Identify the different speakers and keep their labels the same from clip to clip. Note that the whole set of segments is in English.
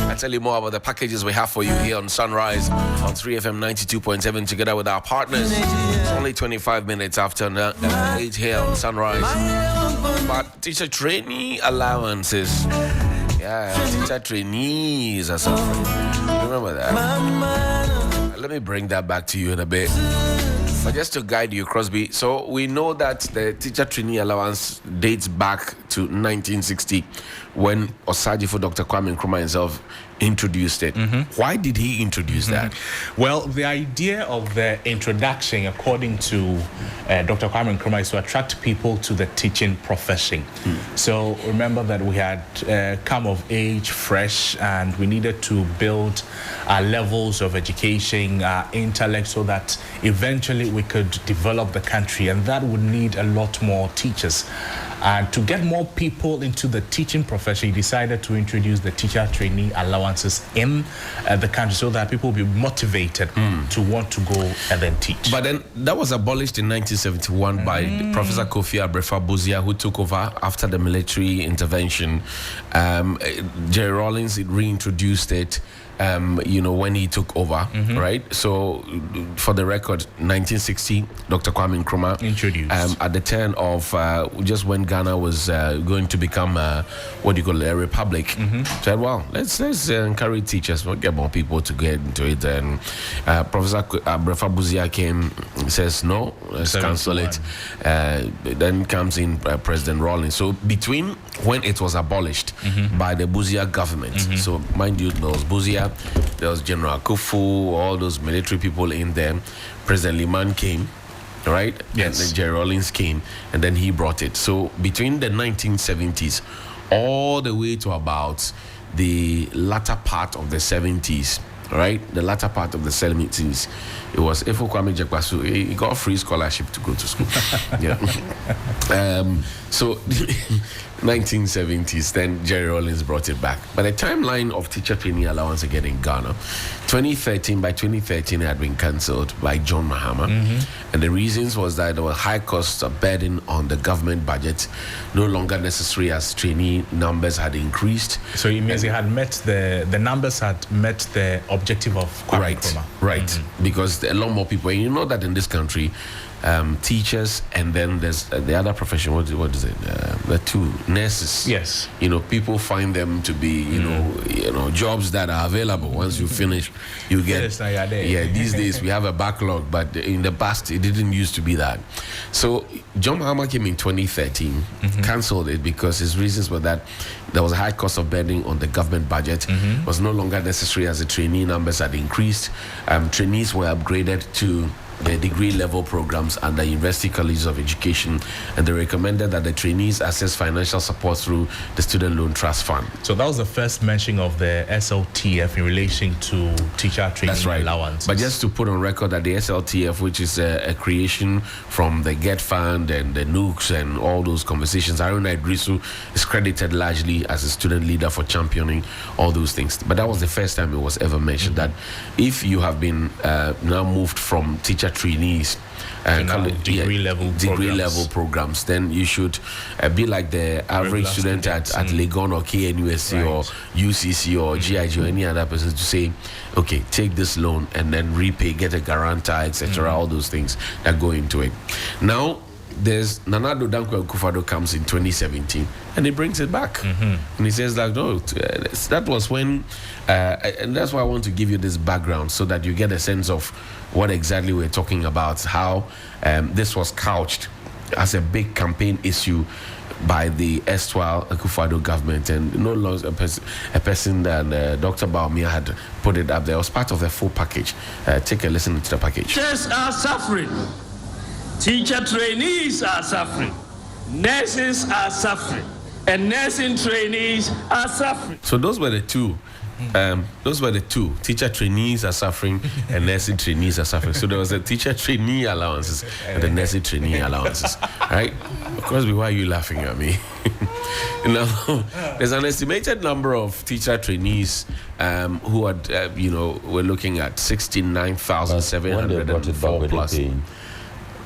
Speaker 1: I tell you more about the packages we have for you here on Sunrise on 3FM 92.7 together with our partners. It's only 25 minutes after 8 here on Sunrise. But teacher trainee allowances. Yeah, teacher trainees are suffering. Remember that? Let me bring that back to you in a bit. But just to guide you, Crosby, so we know that the teacher trainee allowance dates back to 1960 when Osajifo Dr. Kwame Nkrumah himself introduced it. Why did he introduce that?
Speaker 2: Well, the idea of the introduction, according to Dr. Kwame Nkrumah, is to attract people to the teaching profession. So remember that we had come of age fresh, and we needed to build our levels of education, our intellect, so that eventually we could develop the country, and that would need a lot more teachers. And to get more people into the teaching profession, he decided to introduce the teacher trainee allowances in the country so that people will be motivated to want to go and then teach.
Speaker 1: But then that was abolished in 1971 by Professor Kofi Abrefa-Bozia, who took over after the military intervention. Jerry Rawlings reintroduced it. When he took over, right? So, for the record, 1960, Dr. Kwame Nkrumah
Speaker 2: introduced
Speaker 1: at the turn of just when Ghana was going to become a republic. Said, well, let's encourage teachers, we'll get more people to get into it. And Professor Abrefa-Bozia came, says no, let's cancel it. Then comes in President Rawlings. So between when it was abolished by the Bozia government, so mind you, there was Bozia, there was General Kufu, all those military people in there. President Liman came, right?
Speaker 2: Yes.
Speaker 1: And then Jerry Rawlings came, and then he brought it. So between the 1970s all the way to about the latter part of the 70s, right? The latter part of the 70s, it was Efo Kwame Jekwasu. He got a free scholarship to go to school. So 1970s, then Jerry Rawlings brought it back. But the timeline of teacher trainee allowance again in Ghana, by 2013 it had been cancelled by John Mahama. And the reasons was that there were high costs of burden on the government budget, no longer necessary as trainee numbers had increased.
Speaker 2: So it means the numbers had met the objective of Kwame Nkrumah.
Speaker 1: Right. Because a lot more people, and you know that in this country, teachers, and then there's the other profession. What is it? The two nurses.
Speaker 2: Yes.
Speaker 1: People find them to be jobs that are available. Once you finish, you get. Yeah. These days we have a backlog, but in the past it didn't used to be that. So John Mahama came in 2013, cancelled it because his reasons were that there was a high cost of burden on the government budget. Was no longer necessary as the trainee numbers had increased. Trainees were upgraded to the degree level programs under University Colleges of Education, and they recommended that the trainees access financial support through the Student Loan Trust Fund.
Speaker 2: So that was the first mention of the SLTF in relation to teacher training allowance.
Speaker 1: But just to put on record that the SLTF, which is a creation from the GET Fund and the NUCs and all those conversations, Haruna Idrisu is credited largely as a student leader for championing all those things. But that was the first time it was ever mentioned that if you have been now moved from teacher trainees
Speaker 2: degree level
Speaker 1: programs, then you should be like the average student at Legon or KNUSC or UCC or GIG or any other person to say, okay, take this loan and then repay, get a guarantor, etc. All those things that go into it. Now there's Nanado Dankwa Akufo-Addo comes in 2017 and he brings it back and he says like, no, that was when and that's why I want to give you this background so that you get a sense of what exactly we're talking about, how this was couched as a big campaign issue by the erstwhile Akufo-Addo government, and no longer a person that Dr. Baumia had put it up there. It was part of the full package. Take a listen to the package.
Speaker 3: Teachers are suffering. Teacher trainees are suffering. Nurses are suffering. And nursing trainees are suffering.
Speaker 1: So those were the two. Teacher trainees are suffering and nursing trainees are suffering. So there was the teacher trainee allowances and the nursing trainee allowances. Right? Of course, why are you laughing at me? There's an estimated number of teacher trainees who had, we're looking at 69,704 plus.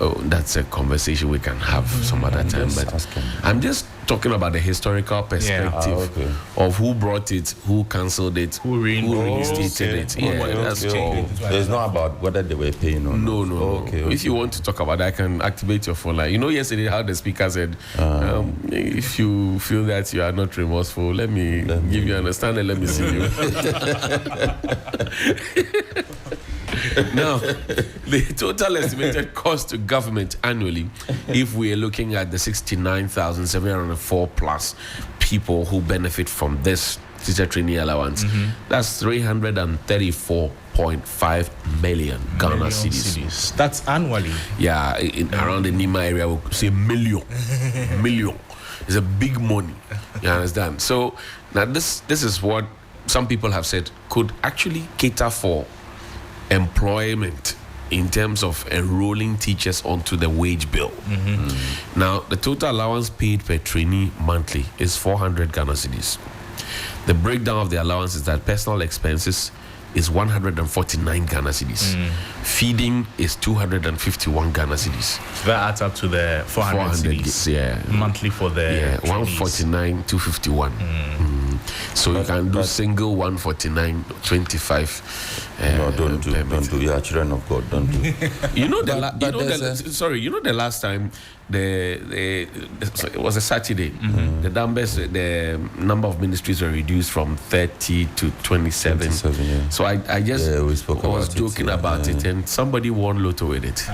Speaker 1: Oh, that's a conversation we can have some other time. But I'm just talking about the historical perspective of who brought it, who cancelled it, who reinstated it. That's all.
Speaker 4: So it's not about whether they were paying or
Speaker 1: not. No. If you want to talk about that, I can activate your phone line. Yesterday how the speaker said, if you feel that you are not remorseful, let me give you understanding. Let me see you. Now, the total estimated cost to government annually, if we are looking at the 69,704 plus people who benefit from this teacher trainee allowance, that's 334.5 million Ghana cedis.
Speaker 2: That's annually.
Speaker 1: Yeah, around the Nima area, we'll say million. It's a big money. You understand? So now this is what some people have said could actually cater for employment in terms of enrolling teachers onto the wage bill. Now, the total allowance paid per trainee monthly is 400 Ghana cedis. The breakdown of the allowance is that personal expenses is 149 Ghana cedis. Feeding is 251 Ghana cedis.
Speaker 2: So that adds up to the 400 cedis monthly for the
Speaker 1: 149, 251. So you can do single 149, 25.
Speaker 4: No, don't do. You are children of God. Don't do.
Speaker 1: The last time it was a Saturday. The number of ministries were reduced from 30 to 27. So I just was joking about it, and somebody won lotto with it.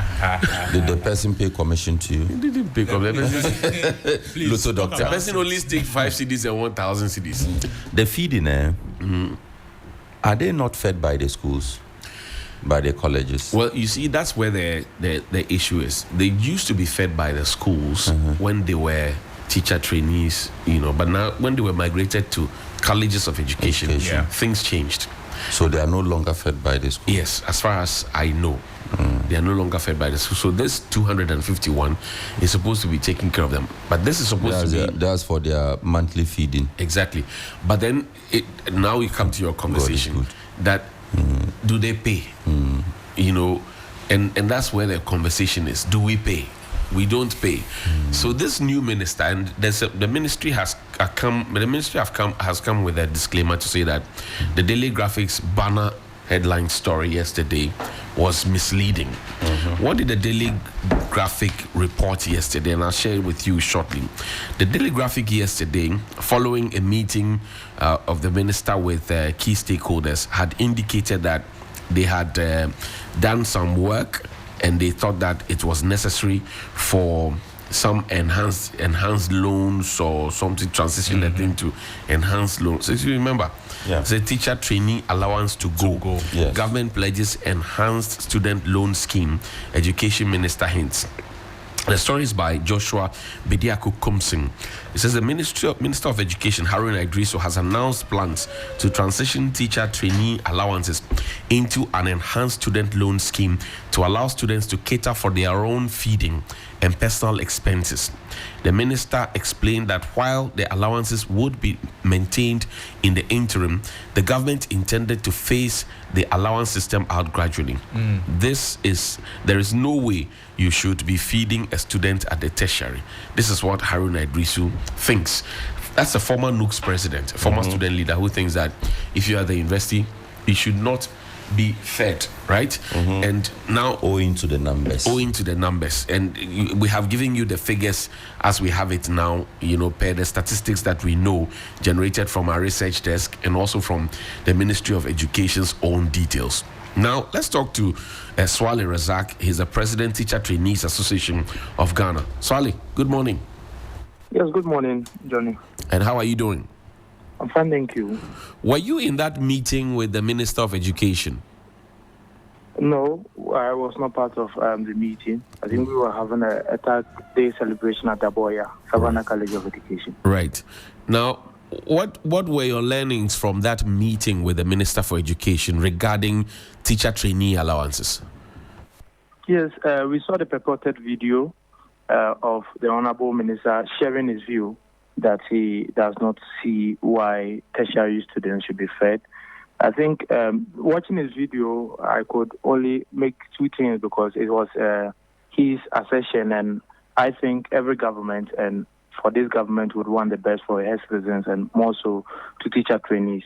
Speaker 4: Did the person pay commission to you?
Speaker 1: He didn't pay commission. Lotto doctor. The person only staked 5 CDs and 1,000 CDs.
Speaker 4: The feeding, are they not fed by the schools? By the colleges?
Speaker 1: Well, you see, that's where the issue is. They used to be fed by the schools when they were teacher trainees, but now when they were migrated to colleges of education. Things changed.
Speaker 4: So they are no longer fed by the school?
Speaker 1: Yes, as far as I know. They are no longer fed by the school. So this 251 is supposed to be taking care of them. But this is supposed to be...
Speaker 4: That's for their monthly feeding.
Speaker 1: Exactly. But then, now we come to your conversation. That, do they pay? And that's where the conversation is. Do we pay? We don't pay. So this new minister, and the ministry has come with a disclaimer to say that the Daily Graphic's banner headline story yesterday was misleading. What did the Daily Graphic report yesterday? And I'll share it with you shortly. The Daily Graphic yesterday, following a meeting of the minister with key stakeholders, had indicated that they had done some work and they thought that it was necessary for some enhanced loans or something, transition that into enhanced loans. So if you remember, the teacher trainee allowance to go.
Speaker 4: Yes.
Speaker 1: Government pledges enhanced student loan scheme. Education minister hints. The story is by Joshua Bediako Kumsing. It says the Minister of Education, Harun Idriso, has announced plans to transition teacher trainee allowances into an enhanced student loan scheme to allow students to cater for their own feeding and personal expenses. The minister explained that while the allowances would be maintained in the interim, the government intended to phase the allowance system out gradually. There is no way you should be feeding a student at the tertiary. This is what Harun Idrisu thinks. That's a former NUCS president, a former student leader who thinks that if you are at the university, you should not be fed, right? And now
Speaker 4: owing to the numbers,
Speaker 1: and we have given you the figures as we have it now, per the statistics that we know generated from our research desk and also from the Ministry of Education's own details. Now let's talk to Swale Razak. He's the president, Teacher Trainees Association of Ghana. Swale, good morning.
Speaker 5: Yes, good morning, Johnny.
Speaker 1: And how are you doing?
Speaker 5: I'm fine, thank you.
Speaker 1: Were you in that meeting with the Minister of Education?
Speaker 5: No, I was not part of the meeting. I think we were having a Tag Day celebration at Aboya, Savannah College of Education.
Speaker 1: Right. Now, what were your learnings from that meeting with the Minister for Education regarding teacher trainee allowances?
Speaker 5: Yes, we saw the purported video of the Honorable Minister sharing his view that he does not see why tertiary students should be fed. I think watching his video, I could only make two things because it was his assertion, and I think every government, and for this government, would want the best for her citizens and more so to teacher trainees.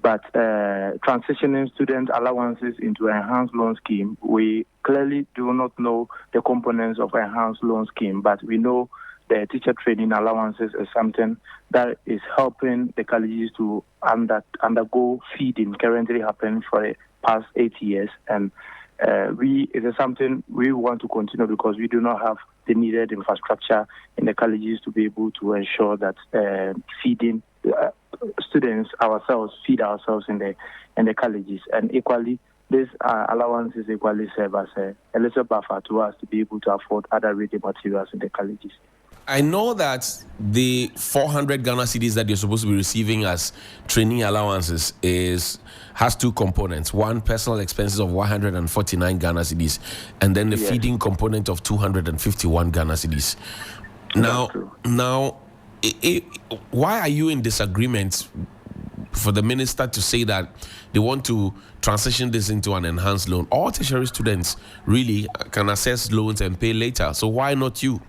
Speaker 5: But transitioning student allowances into enhanced loan scheme, we clearly do not know the components of enhanced loan scheme, but we know the teacher training allowances is something that is helping the colleges to undergo feeding currently happening for the past 8 years. And it is something we want to continue because we do not have the needed infrastructure in the colleges to be able to ensure that feeding students ourselves feed ourselves in the colleges. And equally, this allowances equally serve as a little buffer to us to be able to afford other reading materials in the colleges.
Speaker 1: I know that the 400 Ghana cedis that you're supposed to be receiving as training allowances has two components. One, personal expenses of 149 Ghana cedis, and then the feeding component of 251 Ghana cedis. Now, why are you in disagreement for the minister to say that they want to transition this into an enhanced loan? All tertiary students really can access loans and pay later. So why not you?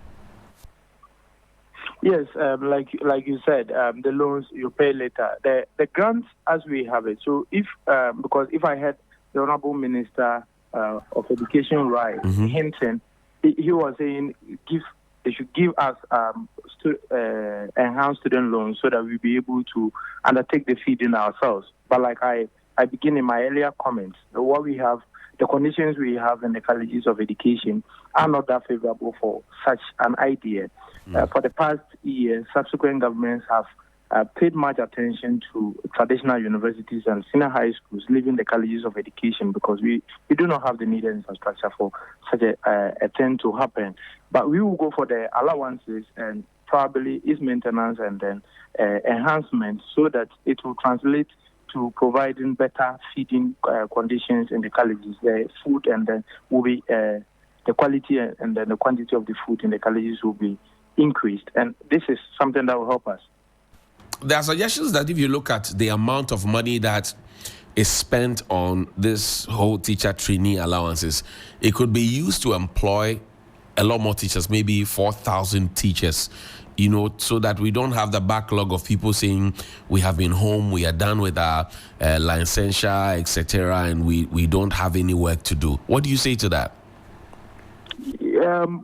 Speaker 5: Yes, like you said, the loans you pay later. The grants as we have it. So because if I had the Honorable Minister of Education hinting, he was saying they should give us enhanced student loans so that we'll be able to undertake the feeding ourselves. But like I begin in my earlier comments, the conditions we have in the colleges of education are not that favorable for such an idea. For the past years, subsequent governments have paid much attention to traditional universities and senior high schools, leaving the colleges of education because we do not have the needed infrastructure for such a thing to happen. But we will go for the allowances and probably its maintenance and then enhancement so that it will translate to providing better feeding conditions in the colleges. The food and then will be the quality and then the quantity of the food in the colleges will be increased, and this is something that will help us.
Speaker 1: There are suggestions that if you look at the amount of money that is spent on this whole teacher trainee allowances, it could be used to employ a lot more teachers, maybe 4,000 teachers, so that we don't have the backlog of people saying we have been home, we are done with our licensure, etc., and we don't have any work to do. What do you say to that?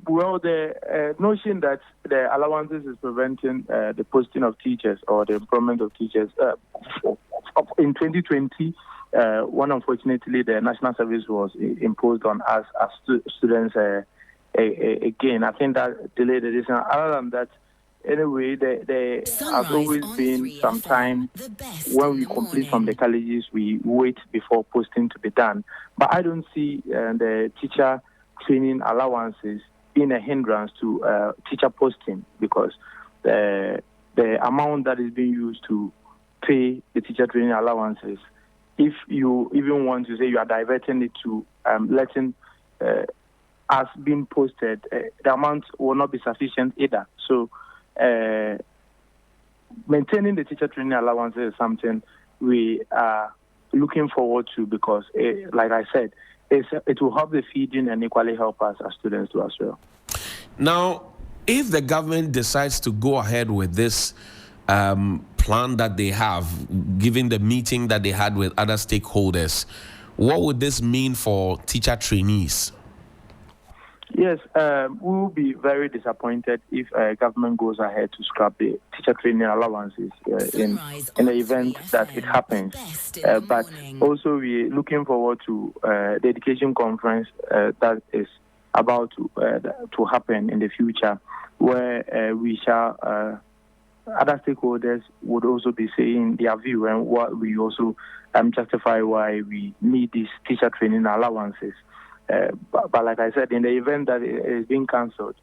Speaker 5: Well, the notion that the allowances is preventing the posting of teachers or the employment of teachers. In 2020, unfortunately, the national service was imposed on us as students again. I think that delayed the decision. Other than that, anyway, there has always been some time when we complete from the colleges, we wait before posting to be done. But I don't see the teacher training allowances being a hindrance to teacher posting because the amount that is being used to pay the teacher training allowances, if you even want to say you are diverting it to letting us being posted, the amount will not be sufficient either. So maintaining the teacher training allowances is something we are looking forward to because, like I said, it will help the feeding and equally help us as students too as well.
Speaker 1: Now, if the government decides to go ahead with this plan that they have, given the meeting that they had with other stakeholders, what would this mean for teacher trainees?
Speaker 5: Yes, we will be very disappointed if government goes ahead to scrap the teacher training allowances in the event that it happens. But also we're looking forward to the education conference that is about to happen in the future, where we shall other stakeholders would also be saying their view and what we also justify why we need these teacher training allowances. But like I said, in the event that it is being cancelled,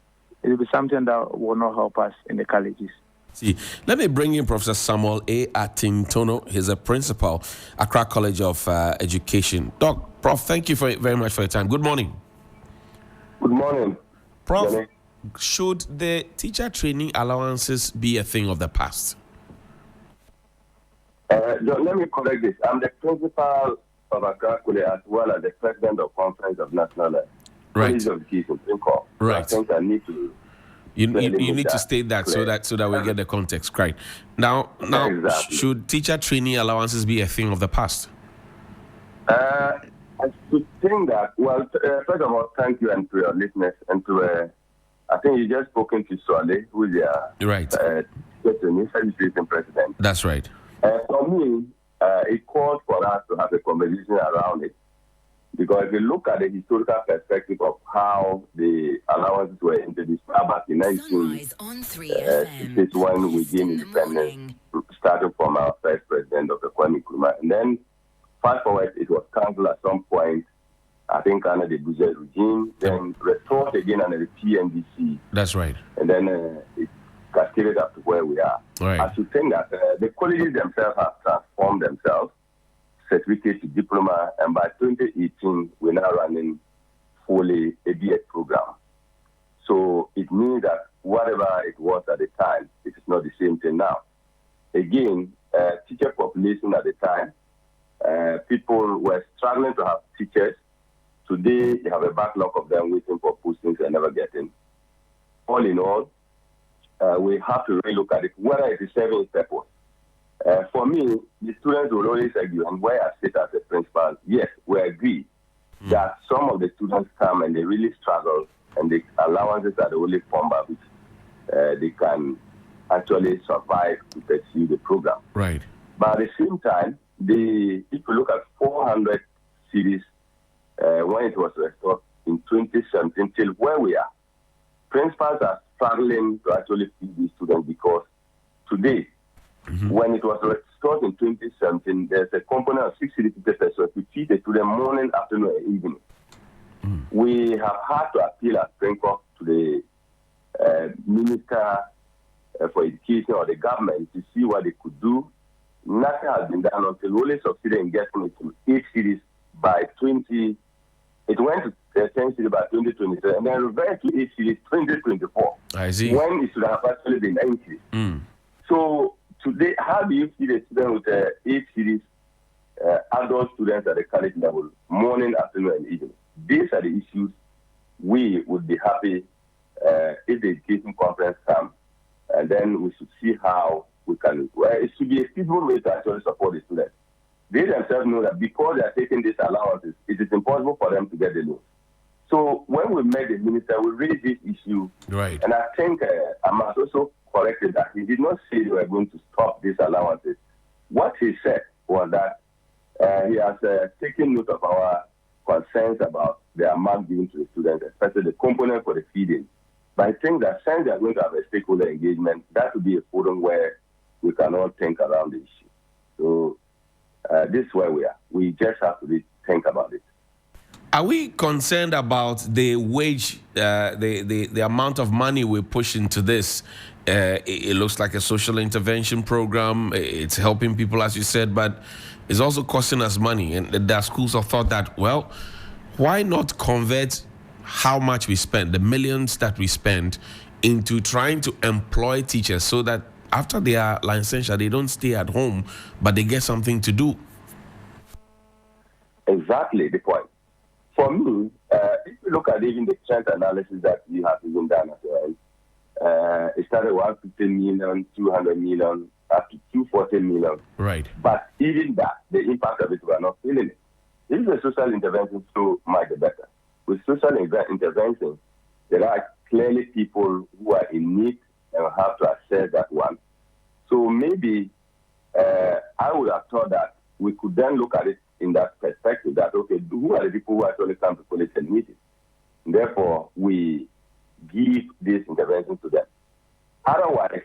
Speaker 5: it will be something that will not help us in the colleges.
Speaker 1: See, let me bring in Professor Samuel A. Atintono. He's a principal, Accra College of Education. Prof, thank you very much for your time. Good morning.
Speaker 6: Good morning.
Speaker 1: Prof,
Speaker 6: Jenny.
Speaker 1: Should the teacher training allowances be a thing of the past?
Speaker 6: Let me correct this. I'm the principal of Accra College as well as the president of Conference of National
Speaker 1: Right.
Speaker 6: College of Education, Trinco.
Speaker 1: Right.
Speaker 6: So I think I need to.
Speaker 1: You need to state that
Speaker 6: clear.
Speaker 1: so that we get the context right. Now
Speaker 6: Exactly.
Speaker 1: should teacher trainee allowances be a thing of the past?
Speaker 6: I should think that. Well, first of all, thank you and to your listeners and to. I think you just spoken to Swale, who is the
Speaker 1: Right.
Speaker 6: Administration President.
Speaker 1: That's right.
Speaker 6: For me, it calls for us to have a conversation around it. Because if you look at the historical perspective of how the allowances were introduced back in 1960s when we gained independence, starting from our first president, Dr. Kwame Nkrumah. And then, fast forward, it was cancelled at some point, I think under the Bush regime, then restored again under the PNDC.
Speaker 1: That's right.
Speaker 6: And then it cascaded up to where we are.
Speaker 1: Right.
Speaker 6: I should think that the colleges themselves have transformed themselves, certificate to diploma, and by 2018, we're now running fully a BEd program. So it means that whatever it was at the time, it is not the same thing now. Again, teacher population at the time, people were struggling to have teachers. Today, you have a backlog of them waiting for postings and never getting. All in all, we have to really look at it, whether it is serving its purpose. For me, the students will always argue, and where I sit as a principal, yes, we agree that some of the students come and they really struggle, and the allowances are the only form by which they can actually survive to pursue the program.
Speaker 1: Right.
Speaker 6: But at the same time, if you look at 400 series when it was restored in 2017 till where we are, principals are struggling to actually feed these students because today, when it was restored in 2017, there's a component of 60 pesos to feed the student morning, afternoon, and evening. We have had to appeal at Springcroft to the Minister for Education or the government to see what they could do. Nothing has been done until we only succeeded in getting it to 8 cities by 20. It went to 10 cities by 2023, and then reversed to 8 cities 2024.
Speaker 1: I see.
Speaker 6: When it should have actually been 9 cities. So today, how do you feed a student with 8 cities, adult students at the college level, morning, afternoon, and evening? These are the issues we would be happy if the education conference comes, and then we should see how we can. It should be a feasible way to actually support the students. They themselves know that because they are taking these allowances, it is impossible for them to get the loan. So when we met the minister, we raised this issue,
Speaker 1: right.
Speaker 6: And I think I must also correct it that he did not say they were going to stop these allowances. What he said was that he has taken note of our concerns about the amount given to the students, especially the component for the feeding. But I think that since they are going to have a stakeholder engagement, that would be a forum where we can all think around the issue. So this is where we are. We just have to think about it.
Speaker 1: Are we concerned about the wage, the amount of money we push into this? It looks like a social intervention program. It's helping people, as you said, but it's also costing us money. And the schools have thought that, well, why not convert how much we spend, the millions that we spend, into trying to employ teachers so that after they are licensure, they don't stay at home, but they get something to do?
Speaker 6: Exactly the point. For me, if you look at even the trend analysis that you have even done as well, it started 150 million, 200 million, up to 240 million.
Speaker 1: Right.
Speaker 6: But even that, the impact of it, we are not feeling it. If the social intervention so much better. With social intervention, there are clearly people who are in need and have to assess that one. So maybe I would have thought that we could then look at it in that perspective that, okay, who are the people who actually come to college and need it? And therefore, we give this intervention to them. Otherwise,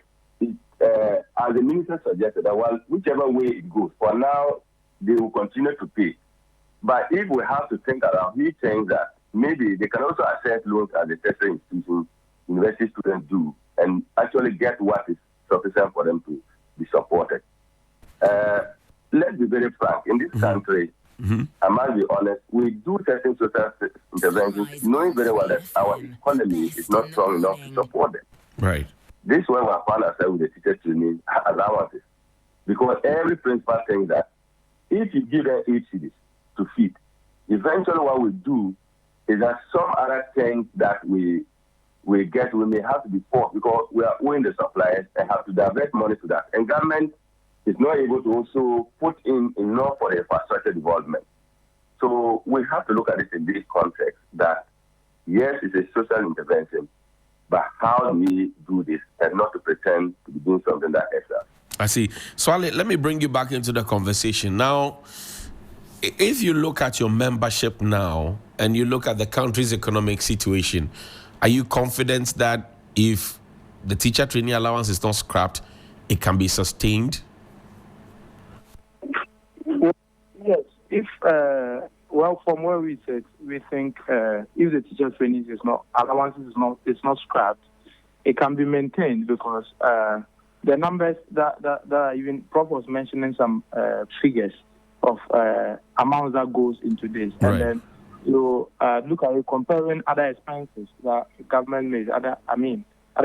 Speaker 6: as the minister suggested, that well, whichever way it goes, for now, they will continue to pay. But if we have to think around, he thinks that maybe they can also access loans at the tertiary institutions, university students do, and actually get what is sufficient for them to be supported. Let's be very frank. In this country, I must be honest, we do certain social interventions, knowing very well that our economy is not strong enough to support them.
Speaker 1: Right.
Speaker 6: This is why we have found ourselves with the teacher training allowances. Because every principal thinks that if you give them 8 cities to feed, eventually what we do is that some other things that we get, we may have to be forced because we are owing the suppliers and have to divert money to that. And government is not able to also put in enough for the infrastructure development. So we have to look at it in this context that, yes, it's a social intervention, but how do we do this and not to pretend to be doing something that extra?
Speaker 1: I see. So let me bring you back into the conversation. Now, if you look at your membership now and you look at the country's economic situation, are you confident that if the teacher trainee allowance is not scrapped, it can be sustained?
Speaker 5: Yes. If from where we sit, we think if the teacher trainees allowances is not scrapped, it can be maintained because the numbers that are even Prof was mentioning some figures of amounts that goes into this,
Speaker 1: right.
Speaker 5: And then you look at it comparing other expenses that government made, other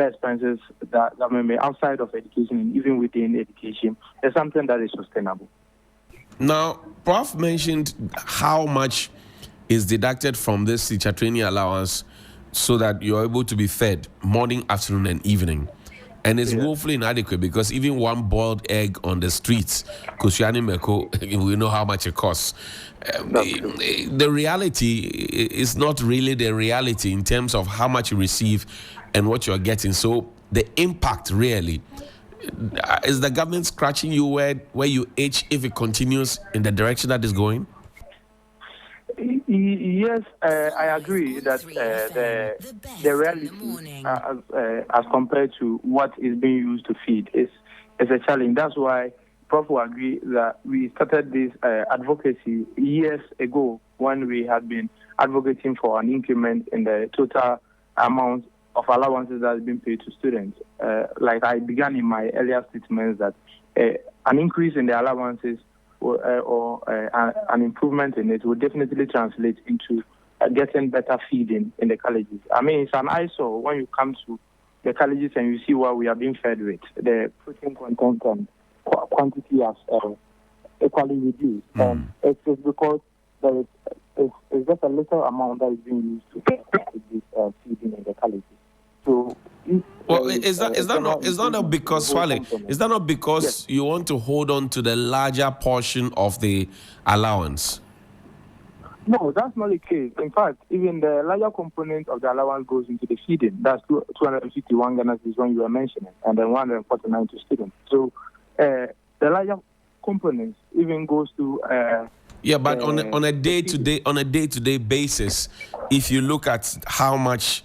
Speaker 5: expenses that government made outside of education and even within education, is something that is sustainable.
Speaker 1: Now, Prof mentioned how much is deducted from this teacher training allowance so that you're able to be fed morning, afternoon, and evening. And it's woefully inadequate because even one boiled egg on the streets, Kusiani Meko, we know how much it costs. The reality is not really the reality in terms of how much you receive and what you're getting. So the impact really, is the government scratching you where you itch if it continues in the direction that is going?
Speaker 5: Yes, I agree that the reality as compared to what is being used to feed is a challenge. That's why Prof will agree that we started this advocacy years ago when we had been advocating for an increment in the total amount of allowances that has been paid to students. Like I began in my earlier statements that an increase in the allowances or an improvement in it will definitely translate into getting better feeding in the colleges. I mean, it's an eyesore when you come to the colleges and you see what we are being fed with. The protein content and quantity has equally reduced. It's just because there is just a little amount that is being used to get this feeding in the colleges. So,
Speaker 1: is that not because Swale? Is that not because yes, you want to hold on to the larger portion of the allowance?
Speaker 5: No, that's not the case. In fact, even the larger component of the allowance goes into the feeding. That's 251 Ghana is one you were mentioning, and then 149 to students. So the larger components even goes to.
Speaker 1: But on a day-to-day basis, if you look at how much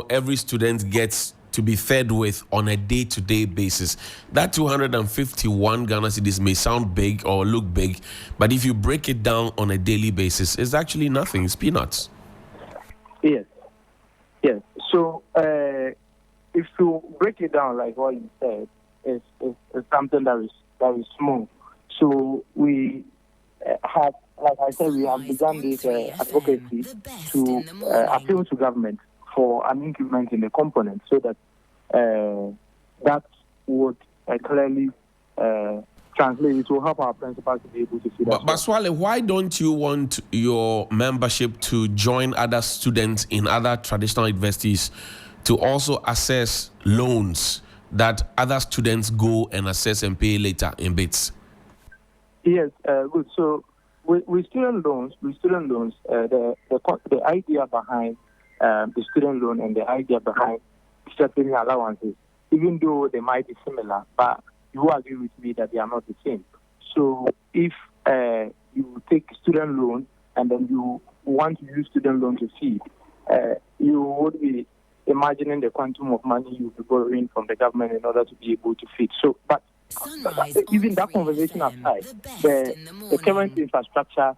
Speaker 1: every student gets to be fed with on a day-to-day basis, that 251 Ghana cedis may sound big or look big, but if you break it down on a daily basis, it's actually nothing. It's peanuts.
Speaker 5: Yes. So if you break it down like what you said, it's something that is small. So we have, like I said, we have begun this advocacy to appeal to government for an increment in the component so that that would clearly translate. It will help our principals to be able to see that.
Speaker 1: But Swale, why don't you want your membership to join other students in other traditional universities to also assess loans that other students go and assess and pay later in bits?
Speaker 5: Yes, good. So with student loans, the idea behind the student loan and the idea behind teacher training allowances, even though they might be similar, but you agree with me that they are not the same. So if you take student loan and then you want to use student loan to feed, you would be imagining the quantum of money you'll be borrowing from the government in order to be able to feed. So, but even that conversation aside, the current infrastructure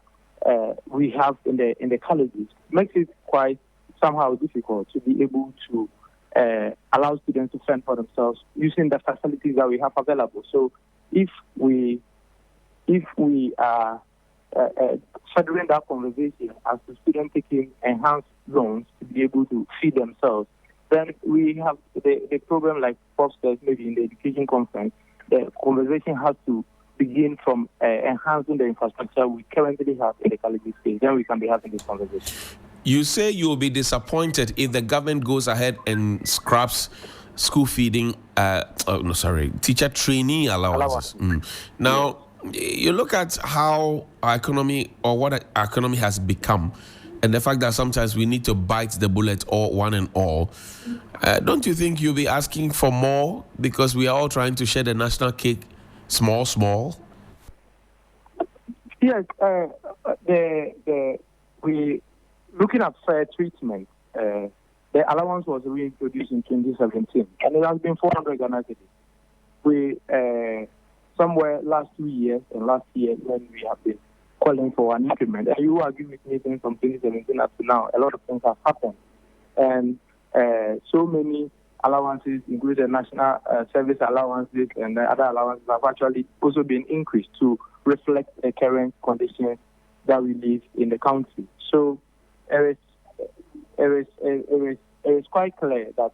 Speaker 5: we have in the colleges makes it quite somehow difficult to be able to allow students to fend for themselves using the facilities that we have available. So if we are shadowing that conversation as the students taking enhanced loans to be able to feed themselves, then we have the problem like Prof says maybe in the education conference. The conversation has to begin from enhancing the infrastructure we currently have in the college space. Then we can be having this conversation.
Speaker 1: You say you will be disappointed if the government goes ahead and scraps school feeding, teacher trainee allowances. Now, you look at how our economy, or what our economy has become, and the fact that sometimes we need to bite the bullet all one and all. Don't you think you'll be asking for more because we are all trying to share the national cake small?
Speaker 5: Yes, we looking at fair treatment. The allowance was reintroduced in 2017, and it has been 400 Ghana cedis. We somewhere last 2 years and last year when we have been calling for an increment, and you agree with me saying from 2017 up to now, a lot of things have happened, and so many allowances, including national service allowances and the other allowances, have actually also been increased to reflect the current conditions that we live in the country. So it is quite clear that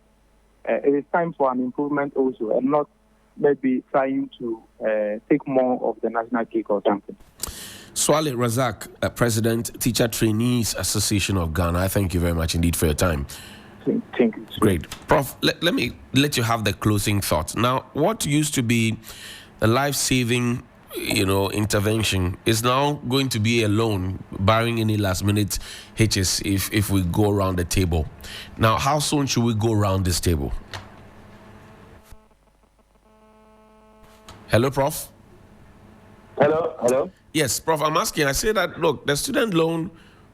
Speaker 5: it is time for an improvement also, and not maybe trying to take more of the national cake or something.
Speaker 1: Swale Razak, President, Teacher Trainees Association of Ghana, I thank you very much indeed for your time.
Speaker 5: Thank you.
Speaker 1: Great. Prof, let me let you have the closing thoughts. Now, what used to be a life-saving, intervention is now going to be a loan, barring any last-minute hitches if we go around the table. Now, how soon should we go around this table? Hello, Prof?
Speaker 6: Hello?
Speaker 1: Yes, Prof, I'm asking. I say that, look, the student loan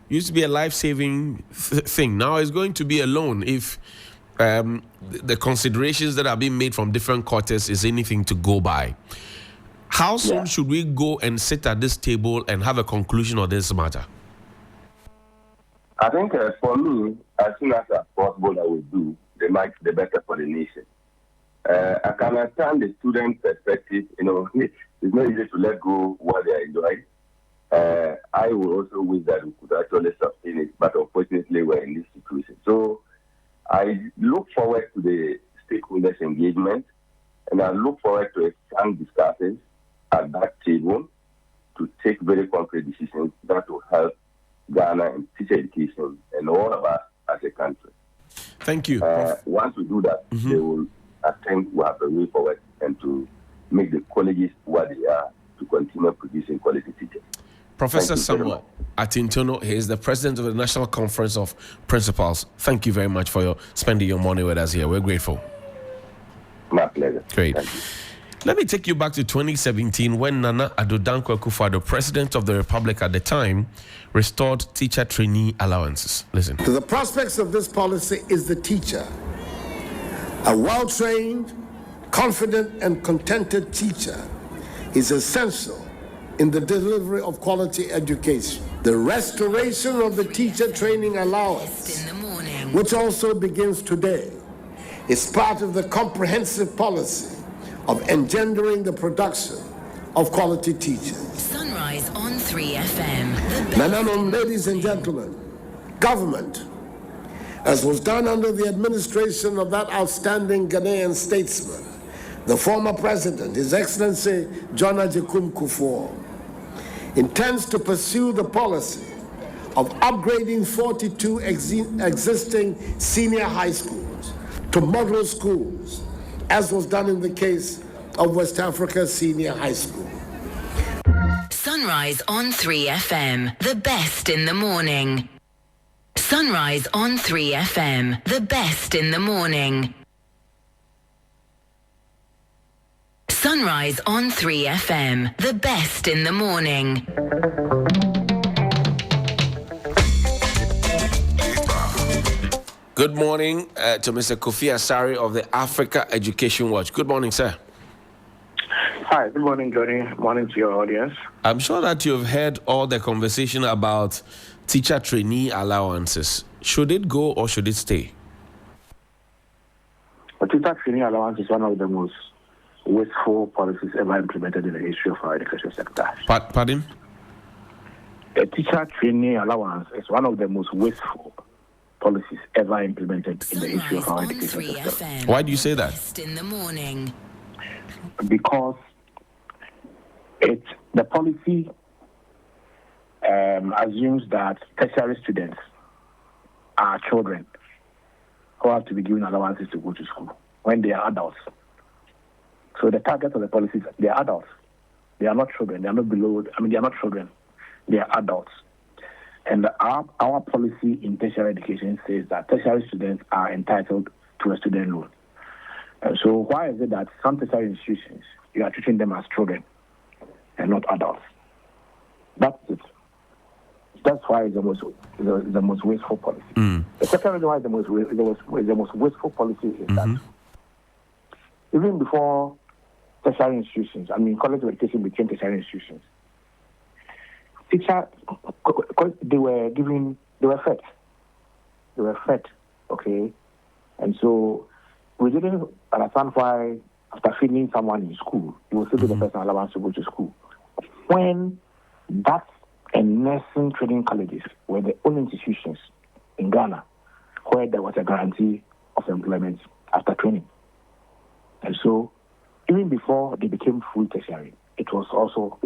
Speaker 1: used to be a life-saving thing. Now it's going to be a loan if the considerations that are being made from different quarters is anything to go by. How soon should we go and sit at this table and have a conclusion on this matter?
Speaker 6: I think for me, as soon as possible, I will do the better for the nation. I can understand the student perspective. It's not easy to let go what they are enjoying. I will also wish that we could actually sustain it, but unfortunately, we're in this situation. So I look forward to the stakeholders' engagement, and I look forward to a frank discussion at that table to take very concrete decisions that will help Ghana in teacher education and all of us as a country.
Speaker 1: Thank you.
Speaker 6: Once we do that, they will, I think, we have a way forward and to make the colleges what they are to continue producing quality teachers.
Speaker 1: Professor Samuel Atintono, he is the president of the National Conference of Principals. Thank you very much for spending your morning with us here. We're grateful.
Speaker 6: My pleasure.
Speaker 1: Great. Let me take you back to 2017 when Nana Addo Dankwa Akufo-Addo, president of the Republic at the time, restored teacher trainee allowances. Listen.
Speaker 7: The prospects of this policy is the teacher. A well-trained, confident, and contented teacher is essential in the delivery of quality education. The restoration of the teacher training allowance, which also begins today, is part of the comprehensive policy of engendering the production of quality teachers.
Speaker 8: Sunrise on 3FM.
Speaker 7: Now, ladies and gentlemen, government, as was done under the administration of that outstanding Ghanaian statesman, the former president, His Excellency John Agyekum Kufuor, intends to pursue the policy of upgrading 42 existing senior high schools to model schools, as was done in the case of West Africa Senior High School.
Speaker 8: Sunrise on 3FM, the best in the morning. Sunrise on 3FM, the best in the morning. Sunrise on 3FM, the best in the morning.
Speaker 1: Good morning to Mr. Kofi Asari of the Africa Education Watch. Good morning, sir.
Speaker 9: Hi, good morning, Johnny. Morning to your audience.
Speaker 1: I'm sure that you've heard all the conversation about teacher trainee allowances. Should it go or should it stay?
Speaker 9: A teacher trainee allowance is one of the most wasteful policies ever implemented in the history of our education sector.
Speaker 1: Pardon?
Speaker 9: A teacher trainee allowance is one of the most wasteful policies ever implemented in the history of our education sector.
Speaker 1: Why do you say that?
Speaker 8: In the morning.
Speaker 9: Because the policy assumes that tertiary students are children who have to be given allowances to go to school when they are adults. So the target of the policy is they are adults. They are not children. They are not below. They are not children. They are adults. And our policy in tertiary education says that tertiary students are entitled to a student loan. So why is it that some tertiary institutions, you are treating them as children and not adults? That's it. That's why it's the most wasteful policy. The second reason why it's the most wasteful policy is that even before tertiary institutions, college education became tertiary institutions, teachers, they were fed, okay? And so we didn't understand why after feeding someone in school, you will still give the person allowance to go to school. When that and nursing training colleges were the only institutions in Ghana where there was a guarantee of employment after training. And so even before they became full tertiary, it was wasteful.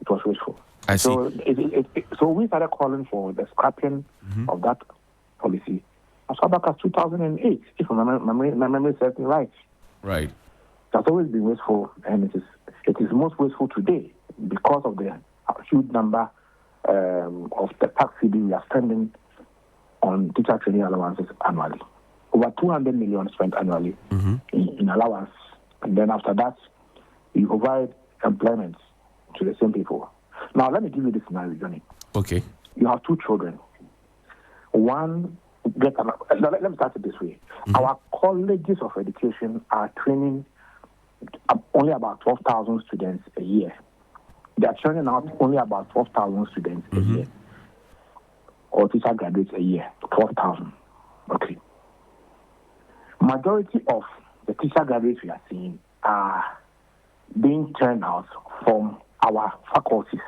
Speaker 9: It was wasteful.
Speaker 1: I see.
Speaker 9: So we started calling for the scrapping of that policy as far back as 2008, if my memory serves me right.
Speaker 1: Right.
Speaker 9: That's always been wasteful, and it is most wasteful today because of the huge number of the tax we are spending on teacher training allowances annually. Over 200 million spent annually in allowance, and then after that, you provide employment to the same people. Now, let me give you this scenario, Johnny.
Speaker 1: Okay.
Speaker 9: You have two children. One let me start it this way. Our colleges of education are training only about 12,000 students a year. They are churning out only about 12,000 students a year, or teacher graduates a year, 12,000. Okay. Majority of the teacher graduates we are seeing are being turned out from our faculties.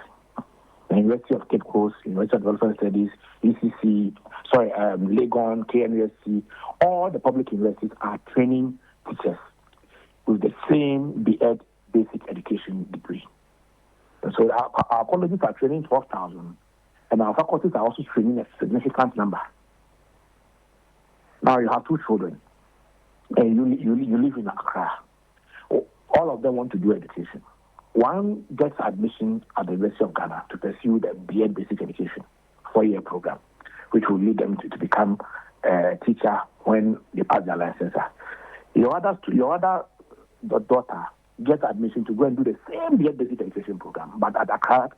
Speaker 9: The University of Cape Coast, University of Development Studies, UCC, Legon, KNUST, all the public universities are training teachers with the same BEd basic education degree. And so our colleges are training 12,000, and our faculties are also training a significant number. Now you have two children, and you live in Accra. All of them want to do education. One gets admission at the University of Ghana to pursue the BEd basic education 4-year program, which will lead them to become a teacher when they pass their license. Your other daughter gets admission to go and do the same BEd basic education program, but at Accra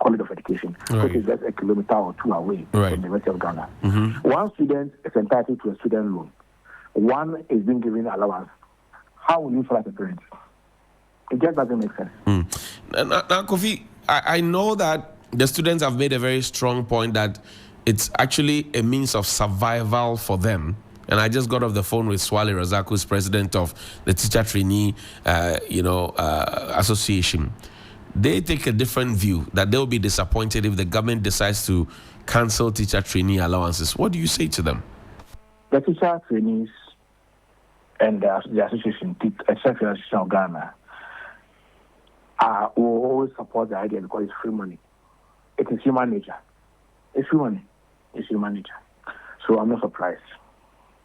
Speaker 9: College of Education, which is just a kilometer or two away from the University of Ghana. One student is entitled to a student loan. One is being given allowance. How will you feel as a parent? It just doesn't make sense.
Speaker 1: Now, Kofi, I know that the students have made a very strong point that it's actually a means of survival for them. And I just got off the phone with Swale Razak, who's president of the Teacher Trainee, Association. They take a different view, that they'll be disappointed if the government decides to cancel teacher trainee allowances. What do you say to them?
Speaker 9: The teacher trainees and the association, Association of Ghana, will always support the idea because it's free money. It is human nature. It's free money. It's human nature. So I'm not surprised.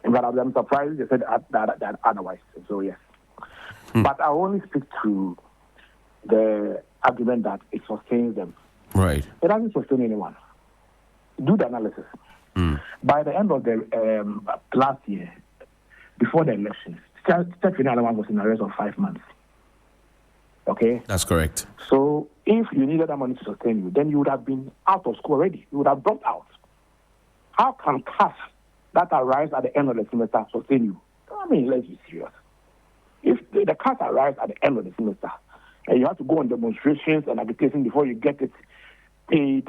Speaker 9: But I'm surprised they said that otherwise. So yes. But I only speak to the argument that it sustains them.
Speaker 1: Right.
Speaker 9: It doesn't sustain anyone. Do the analysis. By the end of the last year, before the elections, Trainee Allowance was in arrest of 5 months. Okay?
Speaker 1: That's correct.
Speaker 9: So if you needed that money to sustain you, then you would have been out of school already. You would have dropped out. How can cash that arrives at the end of the semester sustain you? I mean, let's be serious. If the cash arrives at the end of the semester, and you have to go on demonstrations and agitation before you get it paid,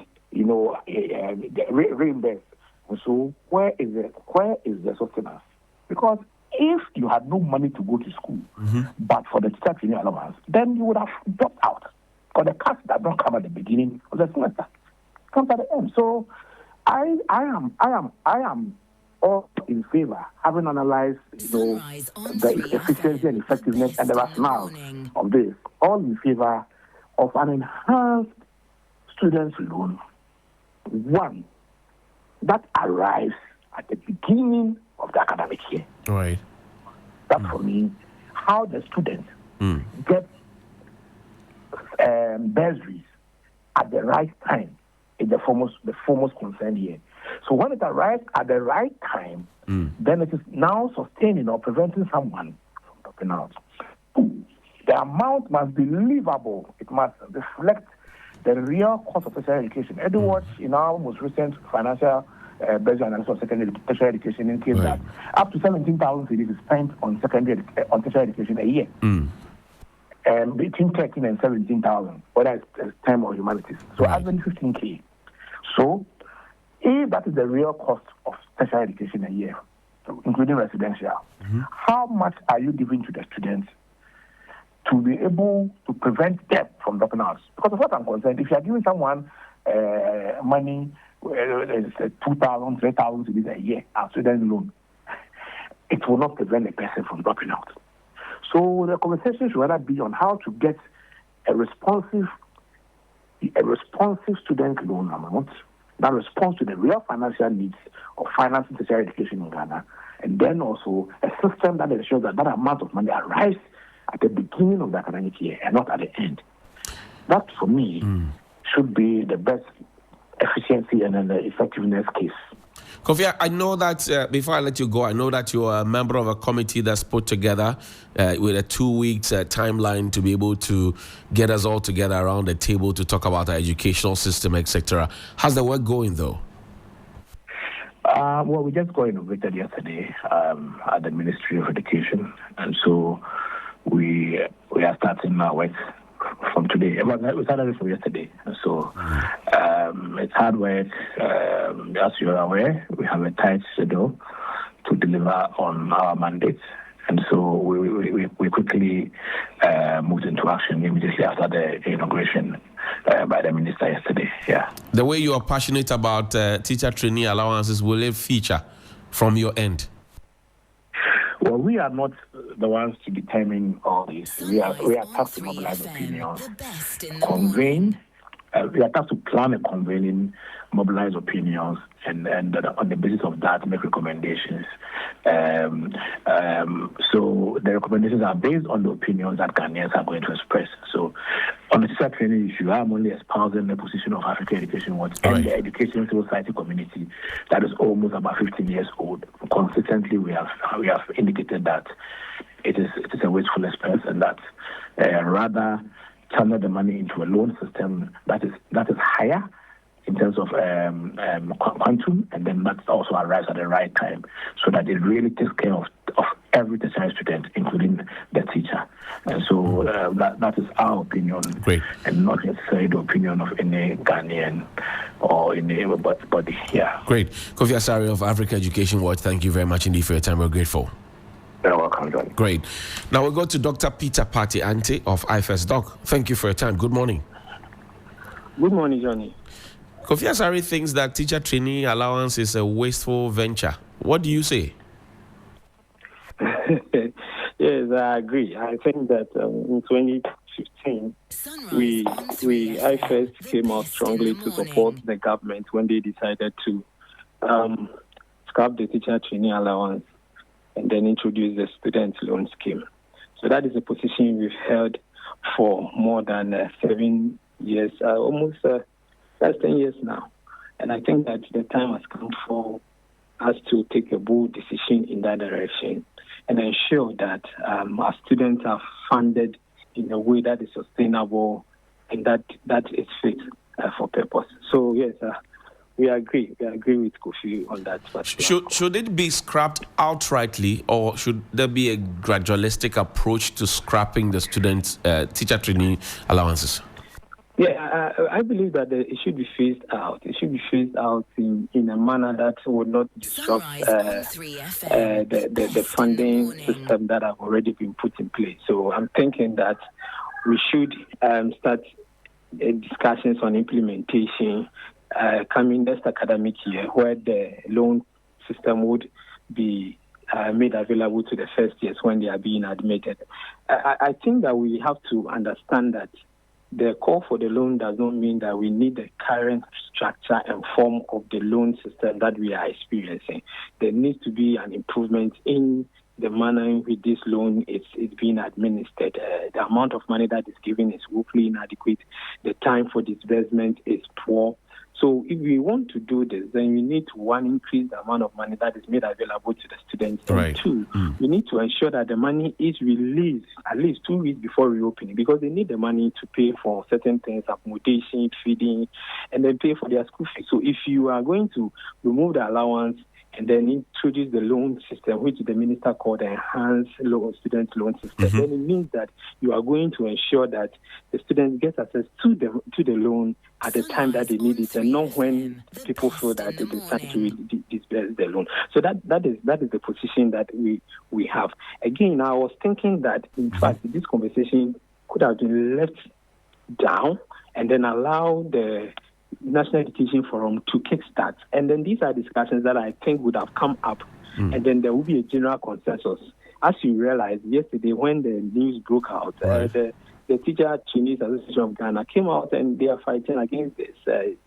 Speaker 9: reimbursed. And so where is the sustenance? Because if you had no money to go to school, but for the teacher training allowance, then you would have dropped out. Because the cash does not come at the beginning of the semester. It comes at the end. So I am all in favor, having analyzed the efficiency and effectiveness and the rationale of this, all in favor of an enhanced students' loan. One, that arrives at the beginning of the academic year.
Speaker 1: Right.
Speaker 9: That's for me how the student gets bursaries at the right time in the foremost concerned year. So when it arrives at the right time, then it is now sustaining or preventing someone from dropping out. The amount must be livable. It must reflect the real cost of tertiary education. Edward, in our most recent financial budget analysis of secondary tertiary education, indicates that up to 17,000 cedis is spent on tertiary education a year. Between 13 and 17,000, whether it's STEM or humanities. So average 15K. So if that is the real cost of tertiary education a year, including residential, how much are you giving to the students to be able to prevent them from dropping out? Because of what I'm concerned, if you are giving someone money, 2,000, 3,000 cedis a year as student loan, it will not prevent a person from dropping out. So the conversation should rather be on how to get a responsive student loan amount that responds to the real financial needs of financing tertiary education in Ghana, and then also a system that ensures that that amount of money arrives at the beginning of the academic year and not at the end. That, for me, should be the best efficiency and the effectiveness case.
Speaker 1: Kofi, I know that, before I let you go, I know that you are a member of a committee that's put together with a 2 weeks timeline to be able to get us all together around the table to talk about our educational system, etc. How's the work going, though?
Speaker 9: Well, we just got inaugurated yesterday at the Ministry of Education, and so we are starting our work from today. We started it from yesterday, so it's hard work. As you are aware, we have a tight schedule to deliver on our mandate, and so we quickly moved into action immediately after the inauguration by the minister yesterday. Yeah.
Speaker 1: The way you are passionate about teacher trainee allowances, will it feature from your end?
Speaker 9: Well, we are not the ones to determine all this. We are tasked to mobilize opinions, convene. We are tasked to plan a convening, mobilize opinions, and on the basis of that, make recommendations. So the recommendations are based on the opinions that Ghanaians are going to express. So on the teacher training issue, I'm only espousing the position of African Education Watch and the education civil society community that is almost about 15 years old. Consistently, we have indicated that it is a wasteful expense, and that rather channel the money into a loan system that is higher in terms of quantum, and then that also arrives at the right time, so that it really takes care of every tertiary student, including the teacher. And so that is our opinion, and not necessarily the opinion of any Ghanaian or anybody here.
Speaker 1: Great. Kofi Asare of Africa Education Watch, thank you very much indeed for your time. We're grateful.
Speaker 9: You're welcome, John.
Speaker 1: Great. Now we'll go to Dr. Peter Patti Ante of IFES. Doc, thank you for your time. Good morning.
Speaker 10: Good morning, Johnny.
Speaker 1: Kofi Asare thinks that teacher trainee allowance is a wasteful venture. What do you say?
Speaker 10: Yes, I agree. I think that in 2015, IFES came out strongly to support the government when they decided to scrap the teacher trainee allowance and then introduce the student loan scheme. So that is a position we've held for more than 7 years, almost that's 10 years now. And I think that the time has come for us to take a bold decision in that direction and ensure that our students are funded in a way that is sustainable and that is fit for purpose. So, yes, we agree. We agree with Kofi on that.
Speaker 1: Should it be scrapped outrightly, or should there be a gradualistic approach to scrapping the students' teacher trainee allowances?
Speaker 10: Yeah, I believe that it should be phased out. It should be phased out in a manner that would not disrupt the funding system that have already been put in place. So I'm thinking that we should start discussions on implementation coming next academic year, where the loan system would be made available to the first years when they are being admitted. I think that we have to understand that the call for the loan does not mean that we need the current structure and form of the loan system that we are experiencing. There needs to be an improvement in the manner in which this loan is being administered. The amount of money that is given is woefully inadequate. The time for disbursement is poor. So if we want to do this, then we need to, one, increase the amount of money that is made available to the students.
Speaker 1: Right.
Speaker 10: And two, we need to ensure that the money is released at least 2 weeks before reopening, because they need the money to pay for certain things, accommodation, feeding, and then pay for their school fees. So if you are going to remove the allowance and then introduce the loan system, which the minister called the enhanced student loan system, then it means that you are going to ensure that the students get access to the loan at the time that they need it, and not when people feel that they decide to disburse the loan. So that is the position that we have. Again, I was thinking that, in fact, this conversation could have been left down and then allow the National Education Forum to kickstart. And then these are discussions that I think would have come up, and then there will be a general consensus. As you realized yesterday when the news broke out, the Teacher Trainee Association of Ghana came out and they are fighting against this.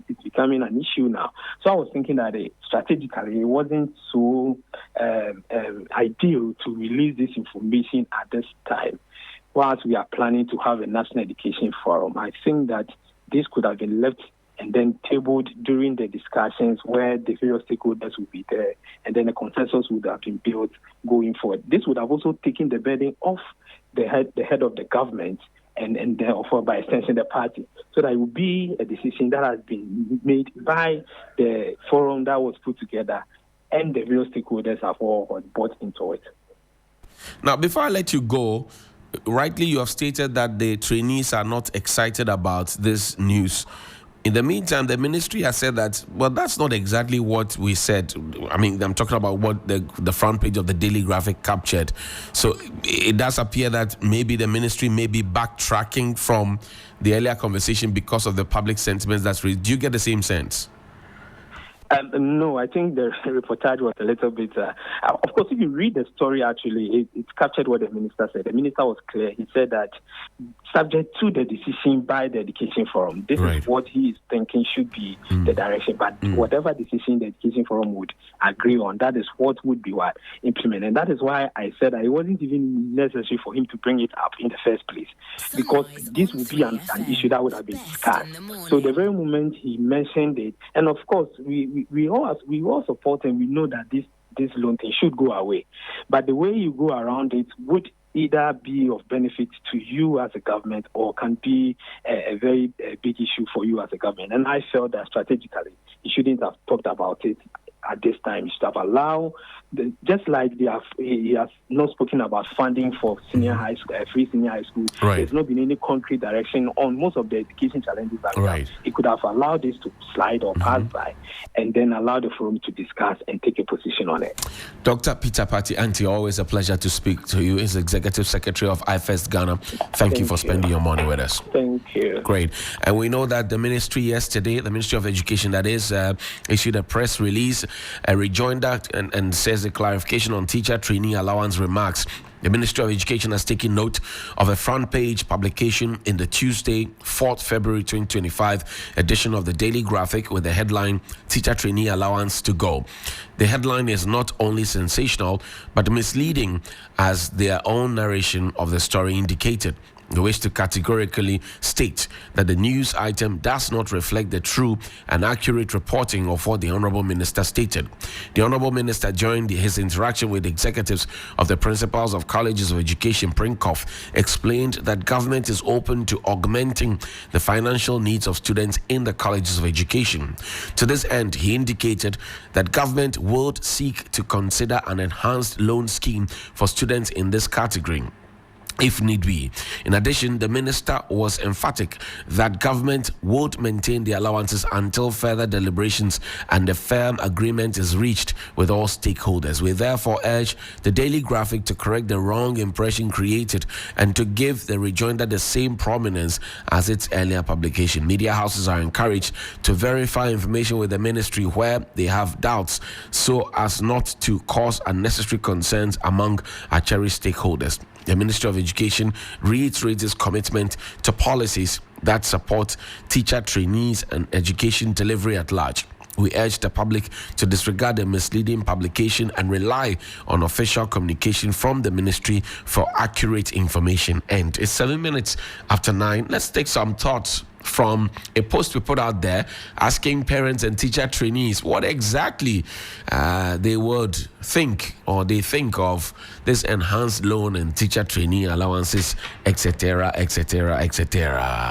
Speaker 10: It's becoming an issue now. So I was thinking that strategically it wasn't so ideal to release this information at this time, whilst we are planning to have a National Education Forum. I think that this could have been left and then tabled during the discussions where the various stakeholders would be there, and then a consensus would have been built going forward. This would have also taken the burden off the head of the government and therefore by extension the party, so that it would be a decision that has been made by the forum that was put together, and the various stakeholders have all bought into it.
Speaker 1: Now, before I let you go, rightly you have stated that the trainees are not excited about this news. In the meantime, the ministry has said that, well, that's not exactly what we said. I mean, I'm talking about what the front page of the Daily Graphic captured. So it does appear that maybe the ministry may be backtracking from the earlier conversation because of the public sentiments that's raised. Do you get the same sense?
Speaker 10: No, I think the reportage was a little bit... of course, if you read the story, actually, it captured what the minister said. The minister was clear. He said that subject to the decision by the Education Forum, this is what he is thinking should be the direction. But whatever decision the Education Forum would agree on, that is what would be implemented. And that is why I said that it wasn't even necessary for him to bring it up in the first place, because this would be an issue that would have been discussed. So the very moment he mentioned it, and of course, we all support and we know that this loan thing should go away. But the way you go around it would either be of benefit to you as a government or can be a very big issue for you as a government. And I felt that strategically, you shouldn't have talked about it at this time. You should have allowed, just like he has not spoken about funding for senior high school, free senior high school. There's not been any concrete direction on most of the education challenges that we have. He could have allowed this to slide or pass by, and then allow the forum to discuss and take a position on it.
Speaker 1: Dr. Peter Patti-Antwi, always a pleasure to speak to you. He's Executive Secretary of IFEST Ghana. Thank you for spending your morning with us.
Speaker 10: Thank you.
Speaker 1: Great. And we know that the ministry yesterday, the Ministry of Education, that is, issued a press release, a rejoinder, and says a clarification on teacher trainee allowance remarks. The Ministry of Education has taken note of a front page publication in the Tuesday, 4th February 2025 edition of the Daily Graphic with the headline, Teacher Trainee Allowance to Go. The headline is not only sensational, but misleading, as their own narration of the story indicated. They wish to categorically state that the news item does not reflect the true and accurate reporting of what the Honorable Minister stated. The Honorable Minister, during his interaction with executives of the Principals of Colleges of Education, PRINCOF, explained that government is open to augmenting the financial needs of students in the colleges of education. To this end, he indicated that government would seek to consider an enhanced loan scheme for students in this category, if need be. In addition, the minister was emphatic that government would maintain the allowances until further deliberations and a firm agreement is reached with all stakeholders. We therefore urge the Daily Graphic to correct the wrong impression created and to give the rejoinder the same prominence as its earlier publication. Media houses are encouraged to verify information with the ministry where they have doubts, so as not to cause unnecessary concerns among our cherished stakeholders. The Ministry of Education reiterates its commitment to policies that support teacher trainees and education delivery at large. We urge the public to disregard the misleading publication and rely on official communication from the ministry for accurate information. And it's 7 minutes after 9. Let's take some thoughts from a post we put out there asking parents and teacher trainees what exactly they would think or they think of this enhanced loan and teacher trainee allowances, etc., etc., etc.